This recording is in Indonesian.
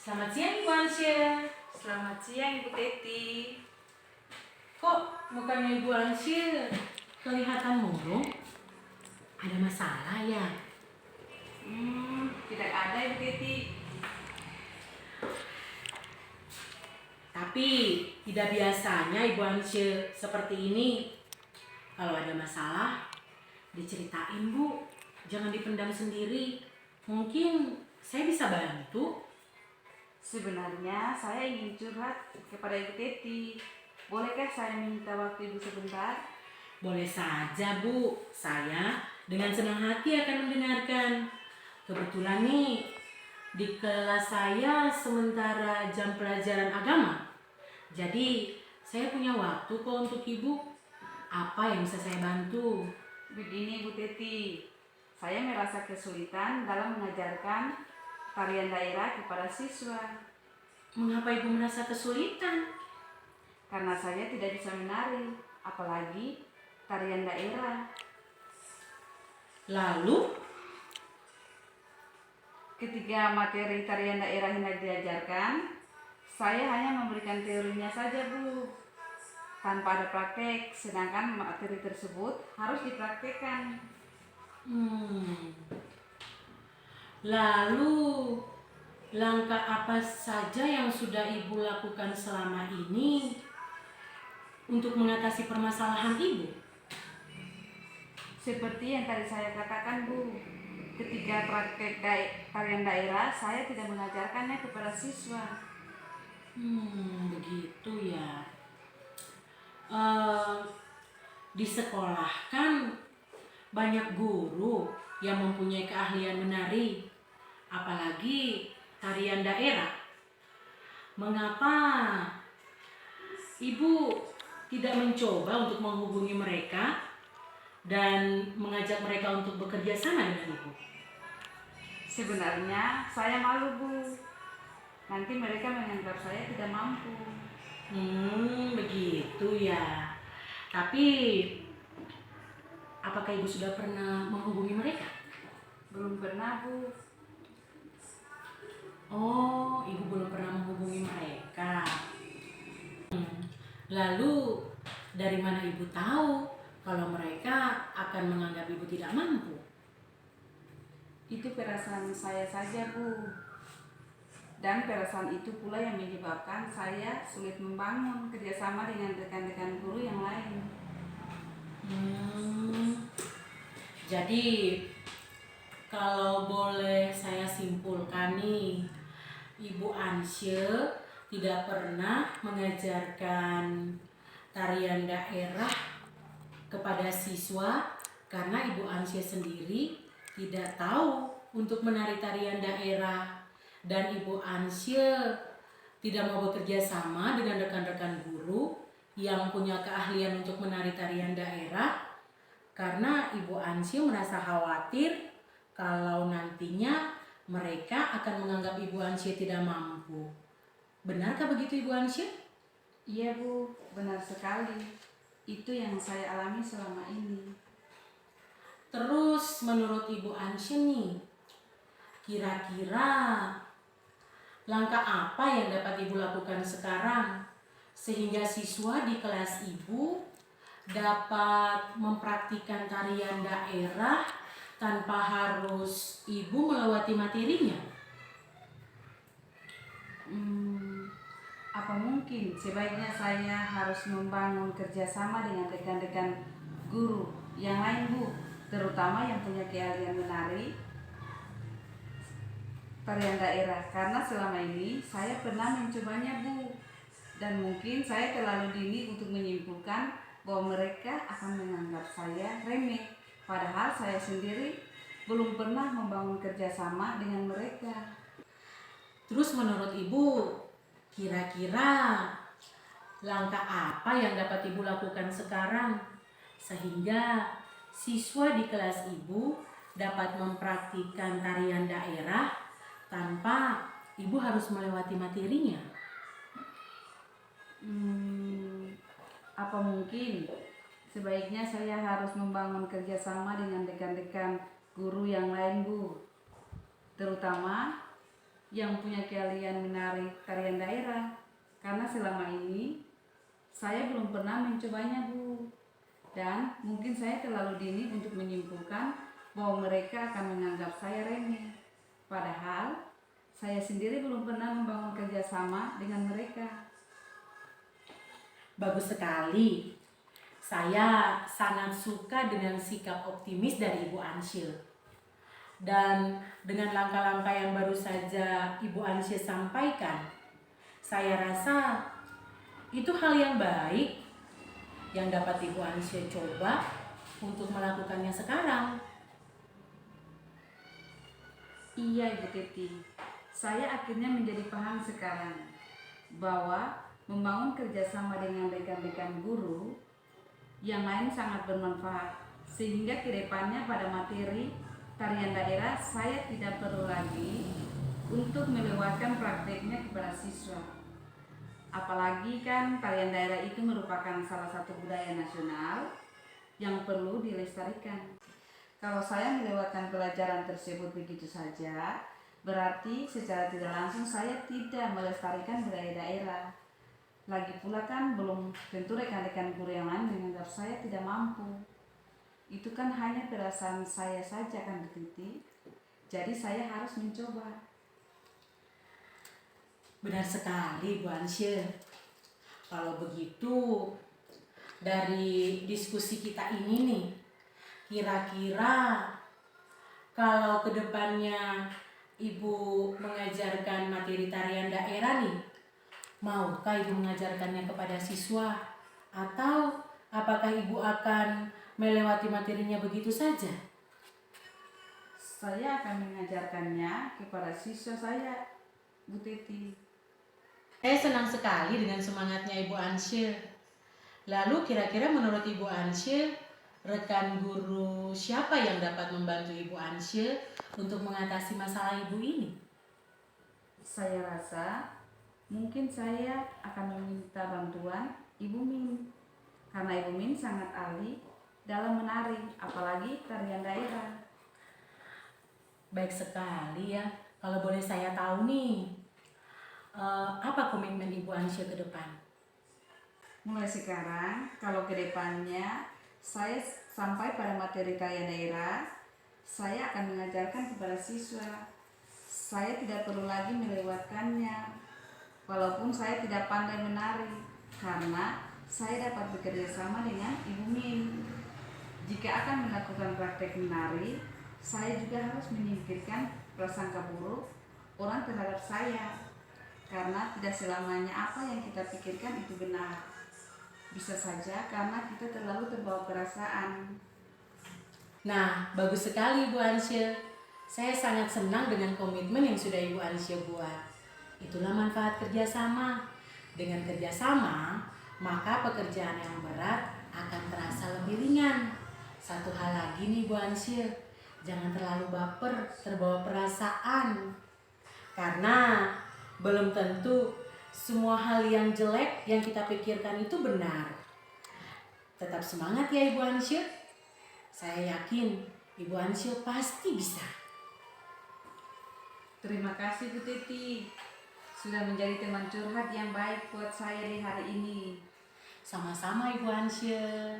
Selamat siang Ibu Ansya. Selamat siang Ibu Teti. Kok mukanya Ibu Ansya kelihatan murung? Ada masalah ya? Tidak ada Ibu Teti. Tapi tidak biasanya Ibu Ansya seperti ini. Kalau ada masalah, diceritain Bu. Jangan dipendam sendiri. Mungkin saya bisa bantu. Sebenarnya saya ingin curhat kepada Ibu Teti. Bolehkah saya minta waktu Ibu sebentar? Boleh saja Bu. Saya dengan senang hati akan mendengarkan. Kebetulan nih, di kelas saya sementara jam pelajaran agama. Jadi saya punya waktu kok untuk Ibu. Apa yang bisa saya bantu? Begini Ibu Teti, saya merasa kesulitan dalam mengajarkan tarian daerah kepada siswa. Mengapa Ibu merasa kesulitan? Karena saya tidak bisa menari, apalagi tarian daerah. Lalu, Ketika materi tarian daerah hendak diajarkan, saya hanya memberikan teorinya saja Bu, tanpa ada praktek, sedangkan materi tersebut harus dipraktekkan. lalu langkah apa saja yang sudah Ibu lakukan selama ini untuk mengatasi permasalahan Ibu? Seperti yang tadi saya katakan Bu, ketika praktek tarian daerah, saya tidak mengajarkannya kepada siswa. Begitu ya. Eh, di sekolah kan banyak guru yang mempunyai keahlian menari, apalagi tarian daerah. Mengapa Ibu tidak mencoba untuk menghubungi mereka dan mengajak mereka untuk bekerja sama dengan Ibu? Sebenarnya saya malu Bu, nanti mereka menganggap saya tidak mampu. Begitu ya. Tapi apakah Ibu sudah pernah menghubungi mereka? Belum pernah Bu. Oh, Ibu belum pernah menghubungi mereka. Lalu dari mana Ibu tahu kalau mereka akan menganggap Ibu tidak mampu? Itu perasaan saya saja Bu. Dan perasaan itu pula yang menyebabkan saya sulit membangun kerjasama dengan rekan-rekan guru yang lain. Jadi kalau boleh saya simpulkan nih, Ibu Ansya tidak pernah mengajarkan tarian daerah kepada siswa karena Ibu Ansya sendiri tidak tahu untuk menari tarian daerah, dan Ibu Ansya tidak mau bekerja sama dengan rekan-rekan guru yang punya keahlian untuk menari tarian daerah karena Ibu Ansya merasa khawatir kalau nantinya mereka akan menganggap Ibu Ansya tidak mampu. Benarkah begitu Ibu Ansya? Iya Bu, benar sekali. Itu yang saya alami selama ini. Terus menurut Ibu Ansya nih, kira-kira langkah apa yang dapat Ibu lakukan sekarang sehingga siswa di kelas Ibu dapat mempraktikkan tarian daerah tanpa harus Ibu melewati materinya? Apa mungkin sebaiknya saya harus membangun kerjasama dengan rekan-rekan guru yang lain Bu, terutama yang punya keahlian menari tarian daerah, karena selama ini saya pernah mencobanya Bu, dan mungkin saya terlalu dini untuk menyimpulkan bahwa mereka akan menganggap saya remeh, padahal saya sendiri belum pernah membangun kerjasama dengan mereka. Terus menurut Ibu, kira-kira langkah apa yang dapat Ibu lakukan sekarang sehingga siswa di kelas Ibu dapat mempraktikkan tarian daerah tanpa Ibu harus melewati materinya? Apa mungkin sebaiknya saya harus membangun kerjasama dengan rekan-rekan guru yang lain Bu, terutama yang punya keahlian menari tarian daerah. Karena selama ini saya belum pernah mencobanya, Bu. Dan mungkin saya terlalu dini untuk menyimpulkan bahwa mereka akan menganggap saya remeh. Padahal saya sendiri belum pernah membangun kerjasama dengan mereka. Bagus sekali. Saya sangat suka dengan sikap optimis dari Ibu Ansyil. Dan dengan langkah-langkah yang baru saja Ibu Ansyil sampaikan, saya rasa itu hal yang baik yang dapat Ibu Ansyil coba untuk melakukannya sekarang. Iya, Ibu Titi. Saya akhirnya menjadi paham sekarang bahwa membangun kerjasama dengan rekan-rekan guru yang lain sangat bermanfaat, sehingga kedepannya pada materi tarian daerah saya tidak perlu lagi untuk melewatkan prakteknya kepada siswa. Apalagi kan tarian daerah itu merupakan salah satu budaya nasional yang perlu dilestarikan. Kalau saya melewatkan pelajaran tersebut begitu saja, berarti secara tidak langsung saya tidak melestarikan budaya daerah. Lagi pula kan belum tentu rekan-rekan guru yang lain menganggap saya tidak mampu. Itu kan hanya perasaan saya saja kan, Bu Titi. Jadi saya harus mencoba. Benar sekali, Bu Ansyil. Kalau begitu, dari diskusi kita ini nih, kira-kira kalau kedepannya Ibu mengajarkan materi tarian daerah nih, maukah Ibu mengajarkannya kepada siswa? Atau apakah Ibu akan melewati materinya begitu saja? Saya akan mengajarkannya kepada siswa saya, Bu Titi. Saya senang sekali dengan semangatnya Ibu Ansyil. Lalu kira-kira menurut Ibu Ansyil, rekan guru siapa yang dapat membantu Ibu Ansyil untuk mengatasi masalah Ibu ini? Saya rasa mungkin saya akan meminta bantuan Ibu Min. Karena Ibu Min sangat ahli dalam menari, apalagi tarian daerah. Baik sekali ya. Kalau boleh saya tahu nih, apa komitmen Ibu Ansyil ke depan? Mulai sekarang, kalau ke depannya saya sampai pada materi tarian daerah, saya akan mengajarkan kepada siswa. Saya tidak perlu lagi melewatkannya, walaupun saya tidak pandai menari, karena saya dapat bekerja sama dengan Ibu Min. Jika akan melakukan praktek menari, saya juga harus menyingkirkan prasangka buruk orang terhadap saya, karena tidak selamanya apa yang kita pikirkan itu benar. Bisa saja karena kita terlalu terbawa perasaan. Nah, bagus sekali Ibu Ansyil. Saya sangat senang dengan komitmen yang sudah Ibu Ansyil buat. Itulah manfaat kerjasama. Dengan kerjasama, maka pekerjaan yang berat akan terasa lebih ringan. Satu hal lagi nih Bu Ansyil, jangan terlalu baper, terbawa perasaan. Karena belum tentu semua hal yang jelek yang kita pikirkan itu benar. Tetap semangat ya Ibu Ansyil. Saya yakin Ibu Ansyil pasti bisa. Terima kasih Bu Titi, sudah menjadi teman curhat yang baik buat saya di hari ini. Sama-sama Ibu Ansyil.